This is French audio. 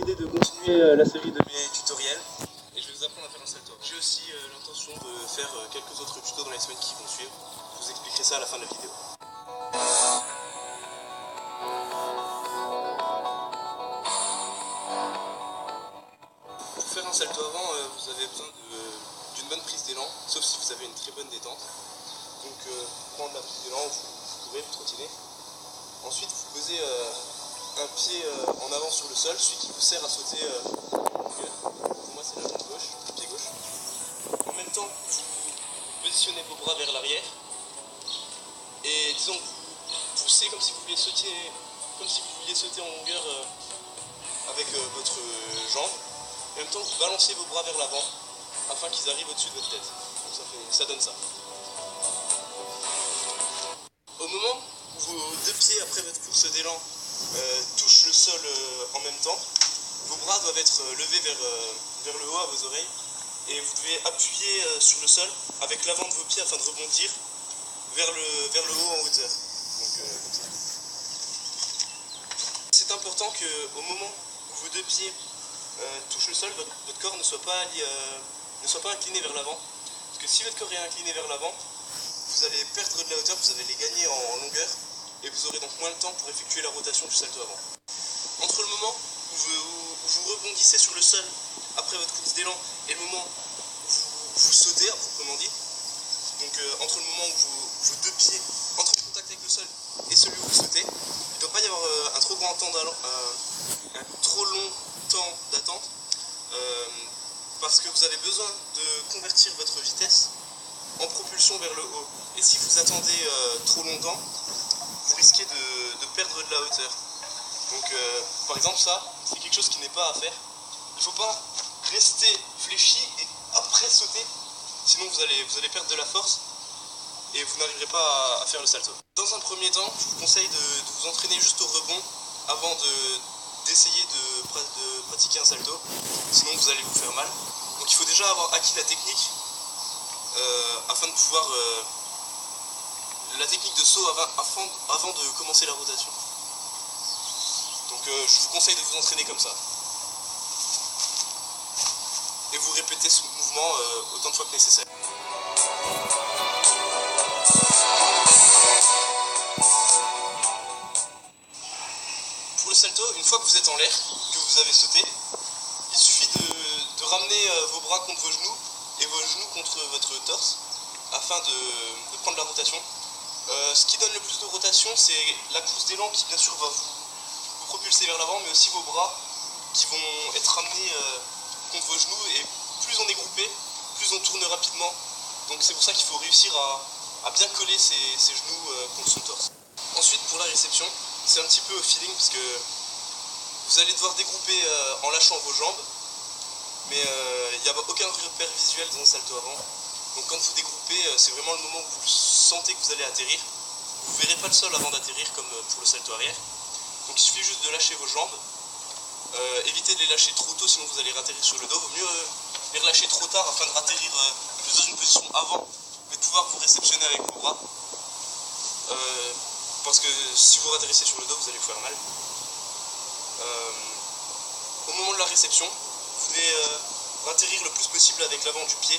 décidé de continuer la série de mes tutoriels et je vais vous apprendre à faire un salto. J'ai aussi l'intention de faire quelques autres tutos dans les semaines qui vont suivre. Je vous expliquerai ça à la fin de la vidéo. Pour faire un salto avant, vous avez besoin d'une bonne prise d'élan, sauf si vous avez une très bonne détente. Donc prendre la prise d'élan, vous courez, vous trottinez. Ensuite vous posez un pied en avant sur le sol, celui qui vous sert à sauter en longueur. Pour moi c'est la jambe gauche, le pied gauche. En même temps, vous positionnez vos bras vers l'arrière et disons que vous poussez comme si vous vouliez sauter en longueur avec votre jambe. Et en même temps, vous balancez vos bras vers l'avant afin qu'ils arrivent au-dessus de votre tête. Donc ça donne ça. Au moment où vos deux pieds après votre course d'élan touchent le sol en même temps, vos bras doivent être levés vers le haut à vos oreilles et vous devez appuyer sur le sol avec l'avant de vos pieds afin de rebondir vers le haut en hauteur. Donc, comme ça. C'est important qu'au moment où vos deux pieds touchent le sol, votre corps ne soit pas incliné vers l'avant. Parce que si votre corps est incliné vers l'avant, vous allez perdre de la hauteur, vous allez les gagner en longueur et vous aurez donc moins de temps pour effectuer la rotation du salto avant. Entre le moment où vous rebondissez sur le sol après votre course d'élan et le moment où vous sautez, à proprement dit, donc entre le moment où vos deux pieds entrent en contact avec le sol et celui où vous sautez, il ne doit pas y avoir un trop long temps d'attente parce que vous avez besoin de convertir votre vitesse en propulsion vers le haut. Et si vous attendez trop longtemps, vous risquez de perdre de la hauteur. Donc par exemple ça, c'est quelque chose qui n'est pas à faire. Il ne faut pas rester fléchi et après sauter, sinon vous allez perdre de la force et vous n'arriverez pas à faire le salto. Dans un premier temps, je vous conseille de vous entraîner juste au rebond avant d'essayer de pratiquer un salto, sinon vous allez vous faire mal. Donc il faut déjà avoir acquis la technique afin de pouvoir la technique de saut avant de commencer la rotation. Donc je vous conseille de vous entraîner comme ça. Et vous répétez ce mouvement autant de fois que nécessaire. Pour le salto, une fois que vous êtes en l'air, que vous avez sauté, il suffit de ramener vos bras contre vos genoux et vos genoux contre votre torse afin de prendre la rotation. Ce qui donne le plus de rotation, c'est la course d'élan qui bien sûr va vous propulser vers l'avant, mais aussi vos bras qui vont être ramenés contre vos genoux, et plus on est groupé, plus on tourne rapidement. Donc c'est pour ça qu'il faut réussir à bien coller ses genoux contre son torse. Ensuite pour la réception, c'est un petit peu au feeling parce que vous allez devoir dégrouper en lâchant vos jambes, mais il n'y a aucun repère visuel dans un salto avant. Donc quand vous dégroupez, c'est vraiment le moment où vous sentez que vous allez atterrir. Vous ne verrez pas le sol avant d'atterrir comme pour le salto arrière. Donc il suffit juste de lâcher vos jambes. Évitez de les lâcher trop tôt, sinon vous allez atterrir sur le dos. Il vaut mieux les relâcher trop tard afin de atterrir plus dans une position avant, mais de pouvoir vous réceptionner avec vos bras. Parce que si vous atterrissez sur le dos, vous allez vous faire mal. Au moment de la réception, vous devez atterrir le plus possible avec l'avant du pied.